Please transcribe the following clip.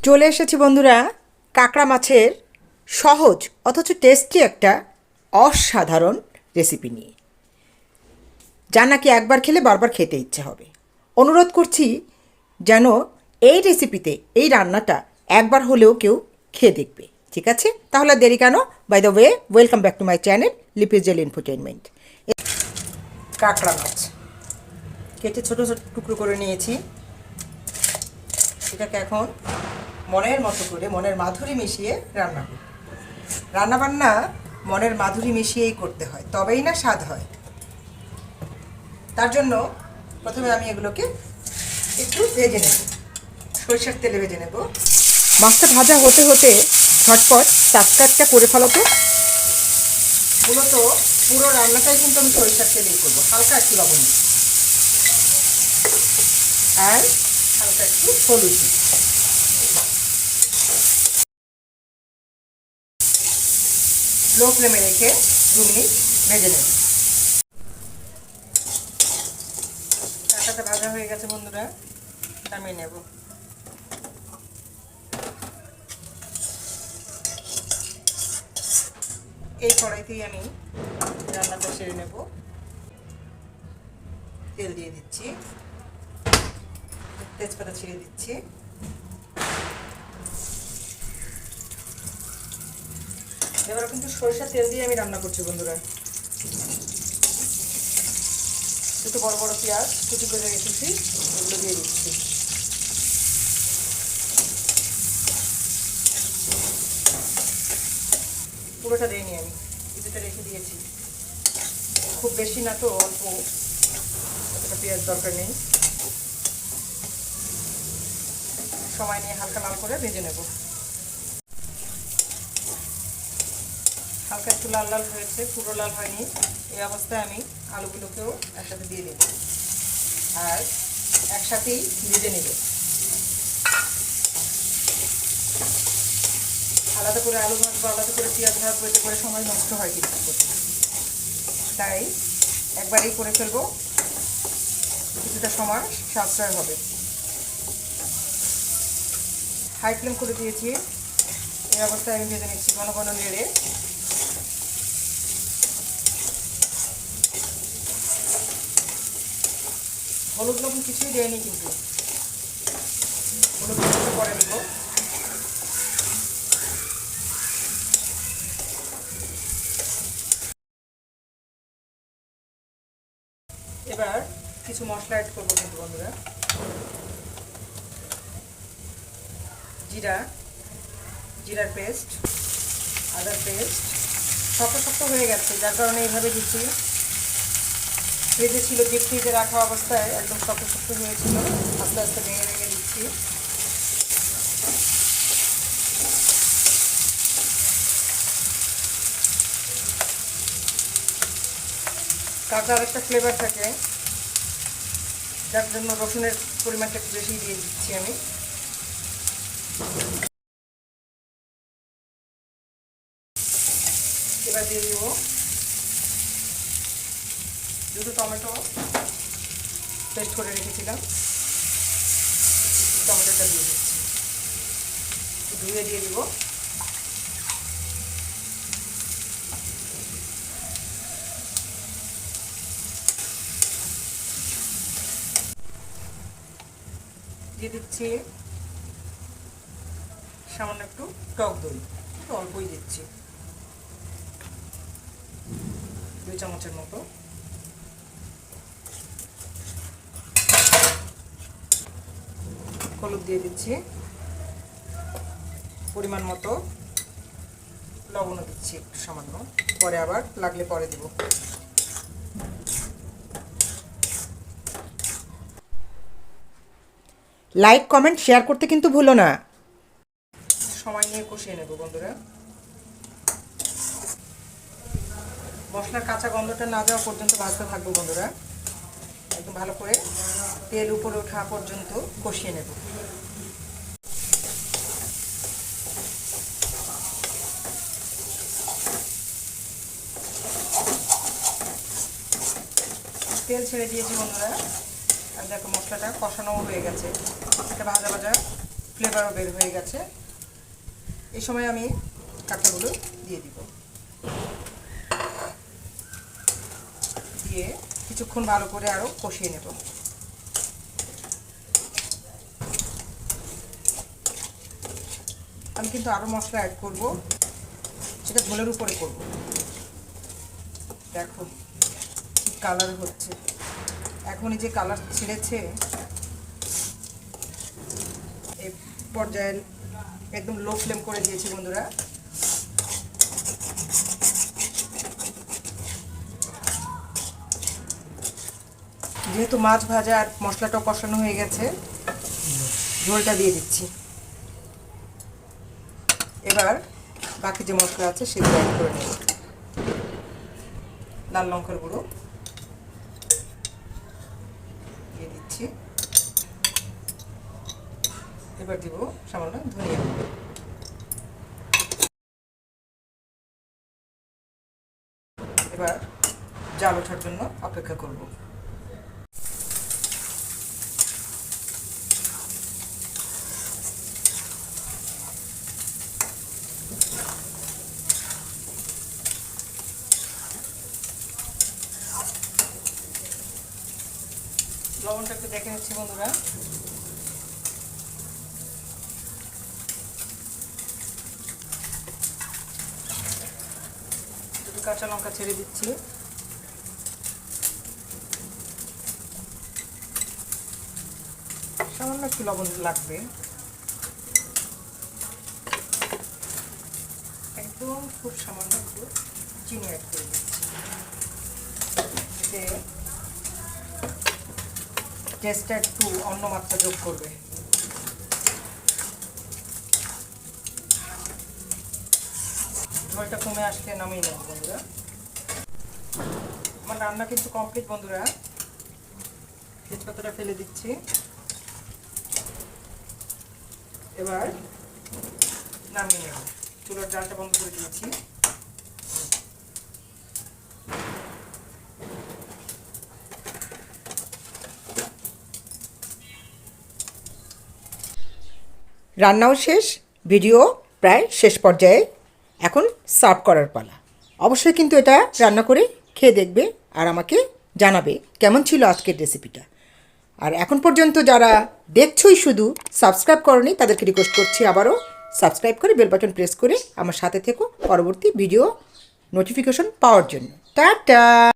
চলে এসেছি বন্ধুরা কাঁকড়া মাছের সহজ অথচ টেস্টি একটা অসাধারণ রেসিপি নিয়ে, যা নাকি একবার খেলে বারবার খেতে ইচ্ছে হবে। অনুরোধ করছি যেন এই রেসিপিতে এই রান্নাটা একবার হলেও কেউ খেয়ে দেখবে। ঠিক আছে, তাহলে দেরি কেন? By the way, welcome back to my channel লিপিস জেল এন্টারটেইনমেন্ট। কাঁকড়া মাছ কেটে ছোটো ছোটো টুকরো করে নিয়েছি। এটাকে এখন মনের মতো করে মনের মাধুরী মিশিয়ে রান্না করি। রান্নাবান্না মনের মাধুরী মিশিয়েই করতে হয়, তবেই না স্বাদ হয়। তার জন্য প্রথমে আমি এগুলোকে একটু ভেজে নেব, সরিষার তেলে ভেজে নেব। মাছটা ভাজা হতে হতে ঝটপট টাটকা করে ফেলো তো। মূলত পুরো রান্নাটাই কিন্তু আমি সরিষার তেলেই করবো। হালকা একটু লবণ আর হালকা একটু হলুদ লো ফ্লেমে রেখে 2 মিনিট ভেজে নেব। কাঁটাটা ভাজা হয়ে গেছে বন্ধুরা, নামিয়ে নেব। এই কড়াইতেই আমি রান্নাটা সেরে নেব। তেল দিয়ে দিচ্ছি, তেজপাতা ছিঁড়ে দিচ্ছি। এবার কিন্তু সরিষার তেল দিয়ে আমি রান্না করছি বন্ধুরা। দুটো বড় বড় পেঁয়াজ কুচি করে রেখেছি, ওগুলো দিয়ে দিচ্ছি। পুরোটা দিইনি, আমি কিছুটা রেখে দিয়েছি। খুব বেশি না তো, অল্প, অতটা পেঁয়াজ দরকার নেই। সময় নিয়ে হালকা লাল করে ভেজে নেব। হালকা একটু লাল লাল হয়েছে, পুরো লাল হয়নি। এই অবস্থায় আমি আলুগুলোকেও একসাথে দিয়ে দেব আর একসাথেই ভেজে নেব। আলাদা করে আলু ভাজবো, আলাদা করে পেঁয়াজ ভাজবো, এতে করে সময় নষ্ট হয় কিন্তু করতে। তাই একবারেই করে ফেলবো, কিছুটা সময় সাশ্রয় হবে। হাই ফ্লেম করে দিয়েছি। এই অবস্থায় আমি ভেজে নিচ্ছি ঘন ঘন নেড়ে। হলুদ লবণ কিছুই দেয়নি কিন্তু, হলুদ লবণ পরে দেব। এবার কিছু মশলা অ্যাড করবো কিন্তু বন্ধুরা। জিরার পেস্ট, আদার পেস্ট। শক্ত শক্ত হয়ে গেছে, যার কারণে এইভাবে দিচ্ছি। ফ্রিজে ছিল, ডিপ ফ্রিজে রাখা অবস্থায় একদম শক্ত শক্ত হয়েছিল, আস্তে আস্তে ভেঙে ভেঙে দিচ্ছি। কাঁচার একটা ফ্লেভার থাকে, যার জন্য রসুনের পরিমাণটা একটু বেশি দিয়ে দিচ্ছি আমি। এবার দিয়ে দেবো দুটো টমেটো পেস্ট করে রেখেছিলাম, টমেটোটা দিয়ে দিচ্ছি। ধুয়ে দিয়ে দিব। দিয়ে দিচ্ছি সামান্য একটু টক দই, একটু অল্পই দিচ্ছি, 2 চামচের মতো। হলুদ দিয়ে দিচ্ছি পরিমাণ মতো, লবণও দিচ্ছি একটু সামান্য, পরে আবার লাগলে পরে দেব। লাইক কমেন্ট শেয়ার করতে কিন্তু ভুলো না। সময় নিয়ে কষিয়ে নেব বন্ধুরা। মশলার কাঁচা গন্ধটা না যাওয়া পর্যন্ত ভাজতে থাকবো বন্ধুরা। একদম ভালো করে তেল উপরে ওঠা পর্যন্ত কষিয়ে নেব। তেল ছেড়ে দিয়েছি বন্ধুরা, আর দেখো মশলাটা কষানো হয়ে গেছে। এটা ভাজা ভাজা ফ্লেভারও বের হয়ে গেছে। এই সময় আমি কাঁকড়াগুলো দিয়ে দিব, দিয়ে কিছুক্ষণ ভালো করে আরও কষিয়ে নেব। আমি কিন্তু আরও মশলা অ্যাড করব, সেটা ঝোলের উপরে করব। দেখো কি কালার হচ্ছে, এখনই যে কালার ছেড়েছে, এই পর্যায়ে একদম লো ফ্লেম করে দিয়েছি বন্ধুরা। যেহেতু মাছ ভাজা আর মশলাটাও কষানো হয়ে গেছে, ঝোলটা দিয়ে দিচ্ছি। এবার বাকি যে মশলা আছে সেগুলো অ্যাড করে নেব। লাল লঙ্কার গুঁড়ো দিয়ে দিচ্ছি। এবার দিব সামান্য ধনিয়া গুঁড়ো। এবার জাল ওঠার জন্য অপেক্ষা করব। লবণটা একটু দেখে নিচ্ছি বন্ধুরা। দুটো কাঁচা লঙ্কা ছেড়ে দিচ্ছি। সামান্য একটু লবণ লাগবে, একদম খুব সামান্য একটু চিনি অ্যাড করে দিচ্ছি, এতে টেস্টটা একটু অন্য মাত্রা যোগ করবে। ঝোলটা কমে আসলে নামিয়ে নেব বন্ধুরা। আমার রান্না কিন্তু কমপ্লিট বন্ধুরা। তেজপাতাটা ফেলে দিচ্ছি। এবার নামিয়ে নেব, চুলার জালটা বন্ধ করে দিয়েছি। রান্নাও শেষ, ভিডিও প্রায় শেষ পর্যায়ে, এখন সার্ভ করার পালা। অবশ্যই কিন্তু এটা রান্না করে খেয়ে দেখবে আর আমাকে জানাবে কেমন ছিল আজকের রেসিপিটা। আর এখন পর্যন্ত যারা দেখছই শুধু সাবস্ক্রাইব করনি, তাদেরকে রিকোয়েস্ট করছি আবারও সাবস্ক্রাইব করে বেল বাটন প্রেস করে আমার সাথে থেকো পরবর্তী ভিডিও নোটিফিকেশন পাওয়ার জন্য। টাটা।